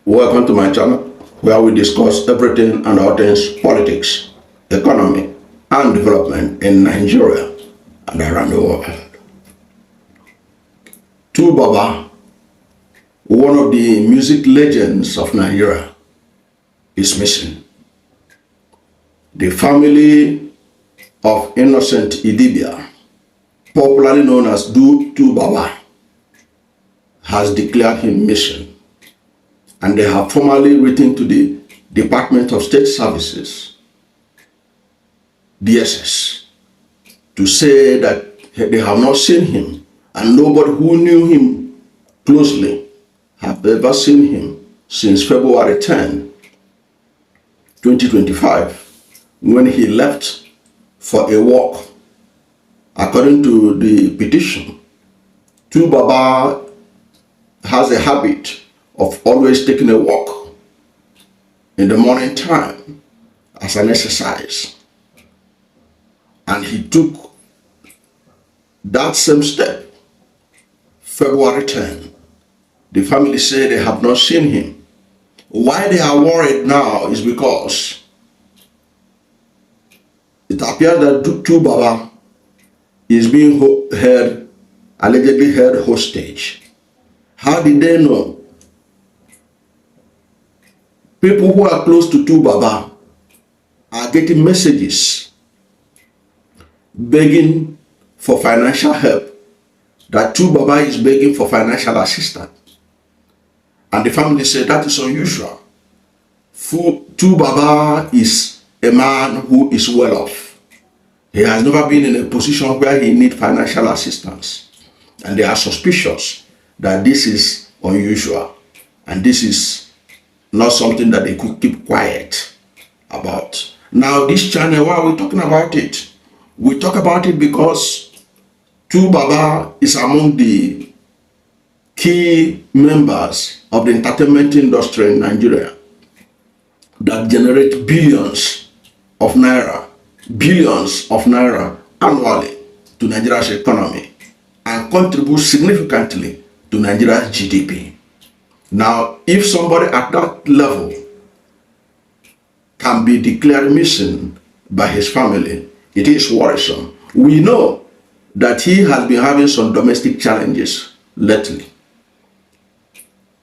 Welcome to my channel where we discuss everything and all things politics, economy, and development in Nigeria and around the world. Tu Baba, one of the music legends of Nigeria, is missing. The family of Innocent Idibia, popularly known as Tu Baba, has declared him missing. And they have formally written to the Department of State Services, DSS, to say that they have not seen him, and nobody who knew him closely have ever seen him since February 10, 2025, when he left for a walk. According to the petition, Tu Baba has a habit of always taking a walk in the morning time as an exercise. And he took that same step February 10. The family say they have not seen him. Why they are worried now is because it appears that Tu Baba is being allegedly held hostage. How did they know? People who are close to Tu Baba are getting messages begging for financial help, that Tu Baba is begging for financial assistance. And the family said that is unusual. Tu Baba is a man who is well off. He has never been in a position where he needs financial assistance. And they are suspicious that this is unusual and this is not something that they could keep quiet about. Now, this channel, why are we talking about it? We talk about it because Tu Baba is among the key members of the entertainment industry in Nigeria that generate billions of naira annually to Nigeria's economy and contribute significantly to Nigeria's GDP. Now, if somebody at that level can be declared missing by his family, it is worrisome. We know that he has been having some domestic challenges lately,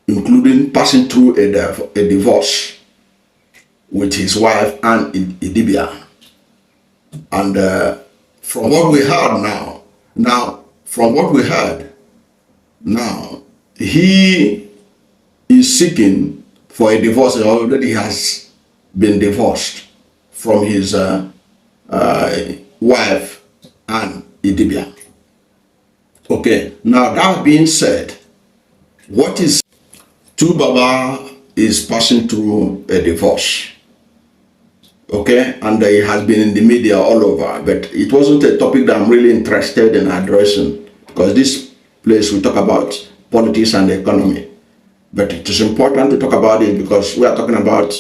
including passing through a divorce with his wife and Idibia. And from what we heard now, he is seeking for a divorce. He already has been divorced from his wife and Idibia. Okay, now that being said, what is Tu Baba is passing through a divorce. Okay, and it has been in the media all over, but it wasn't a topic that I'm really interested in addressing, because this place we talk about politics and the economy. But it is important to talk about it because we are talking about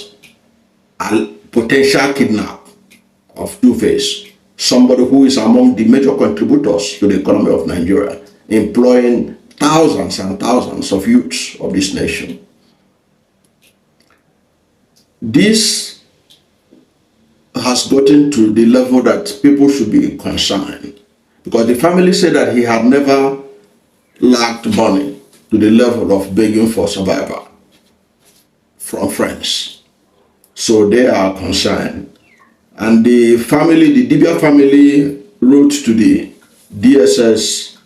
a potential kidnap of Two-Face, somebody who is among the major contributors to the economy of Nigeria, employing thousands and thousands of youths of this nation. This has gotten to the level that people should be concerned, because the family said that he had never lacked money to the level of begging for survival from friends. So they are concerned. And the family, the Idibia family, wrote to the DSS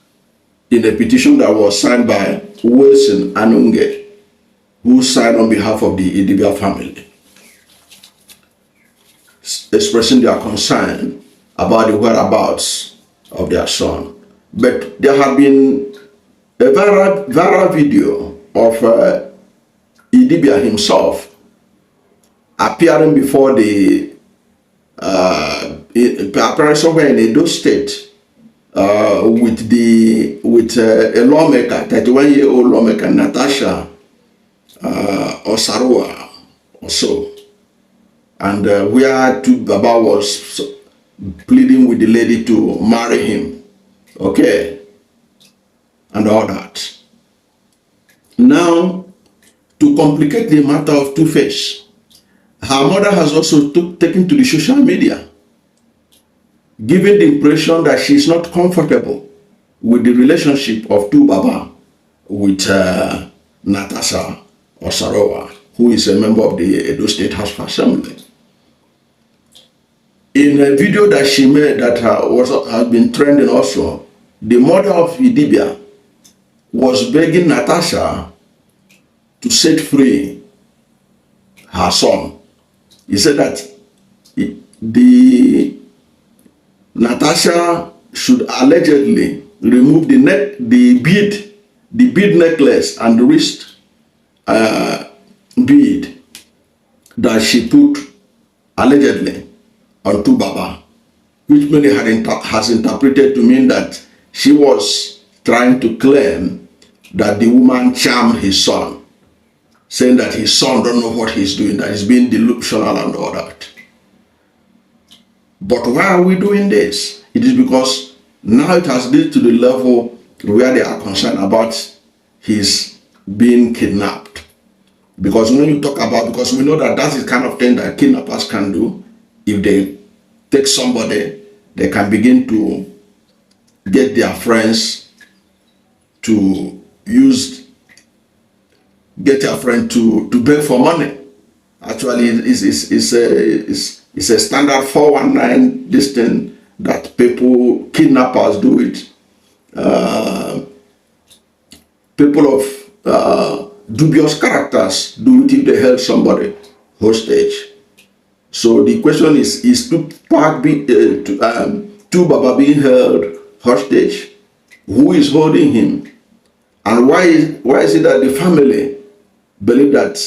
in a petition that was signed by Wilson Anuge, who signed on behalf of the Idibia family, expressing their concern about the whereabouts of their son. But there have been a viral video of Idibia himself appearing before the appearing somewhere in Edo State with a lawmaker, 31-year-old lawmaker, Natasha Osarua or so, and where Tu Baba was pleading with the lady to marry him. Okay. And all that. Now, To complicate the matter of Two-Face, her mother has also taken to the social media, giving the impression that she's not comfortable with the relationship of Tu Baba with Natasha Osarowa, who is a member of the Edo State House of Assembly. In a video that she made that has been trending also, the mother of Idibia was begging Natasha to set free her son. He said that Natasha should allegedly remove the bead necklace and the wrist bead that she put allegedly on Tu Baba, which many has interpreted to mean that she was trying to claim that the woman charmed his son, saying that his son don't know what he's doing, that he's being delusional and all that. But why are we doing this? It is because now it has led to the level where they are concerned about his being kidnapped. Because when you talk about, because we know that that's the kind of thing that kidnappers can do. If they take somebody, they can begin to get their friends to get their friend to beg for money. Actually, it's a standard 419 this thing that kidnappers do it. People of dubious characters do it if they held somebody hostage. So the question is Tu Baba being held hostage? Who is holding him? And why is it that the family believe that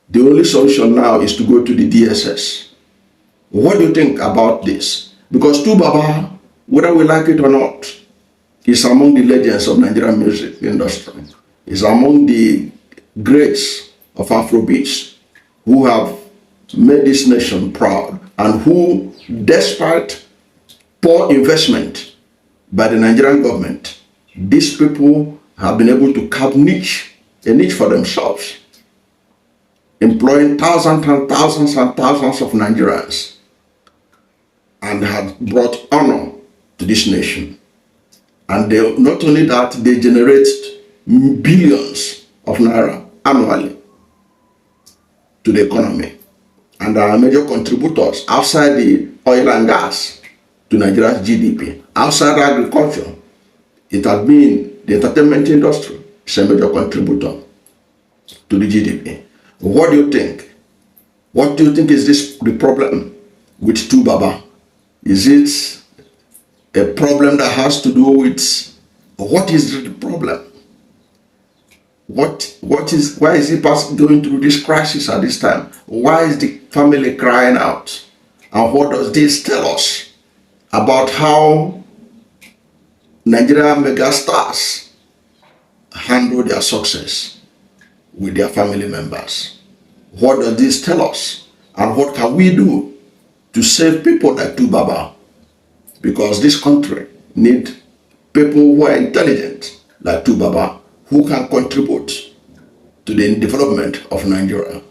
the only solution now is to go to the DSS? What do you think about this? Because Tu Baba, whether we like it or not, is among the legends of Nigerian music industry. Is among the greats of Afro Beats who have made this nation proud, and who, despite poor investment by the Nigerian government, these people have been able to carve a niche for themselves, employing thousands and thousands and thousands of Nigerians, and have brought honor to this nation. And not only that, they generate billions of naira annually to the economy, and are major contributors outside the oil and gas to Nigeria's GDP. Outside agriculture, it has been the entertainment industry is a major contributor to the GDP. What do you think? What do you think is the problem with Tu Baba? Is it a problem that has to do with, what is the problem? Why is he going through this crisis at this time? Why is the family crying out? And what does this tell us about how Nigerian megastars handle their success with their family members? What does this tell us? And what can we do to save people like Tu Baba? Because this country needs people who are intelligent like Tu Baba, who can contribute to the development of Nigeria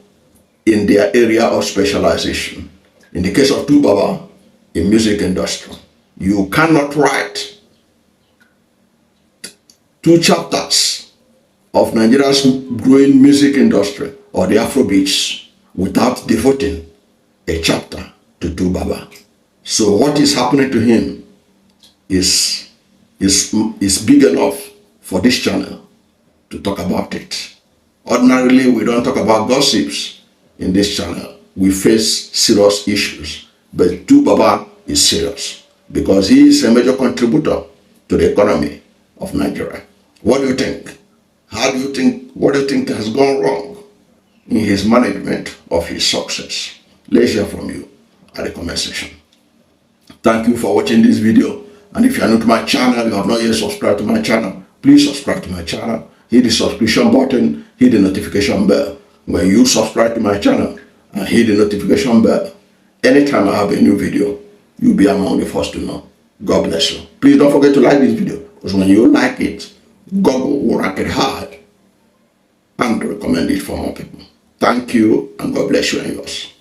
in their area of specialization. In the case of Tu Baba, in music industry, you cannot write 2 chapters of Nigeria's growing music industry or the Afro Beats without devoting a chapter to Tu Baba. So what is happening to him is big enough for this channel to talk about it. Ordinarily, we don't talk about gossips in this channel. We face serious issues, but Tu Baba is serious because he is a major contributor to the economy of Nigeria. What do you think? What do you think has gone wrong in his management of his success? Let's hear from you at the comment section. Thank you for watching this video. And if you are new to my channel, you have not yet subscribed to my channel, please subscribe to my channel. Hit the subscription button, hit the notification bell. When you subscribe to my channel and hit the notification bell, anytime I have a new video, you'll be among the first to know. God bless you. Please don't forget to like this video, because when you like it, God will rank it hard and recommend it for more people. Thank you, and God bless you and yours.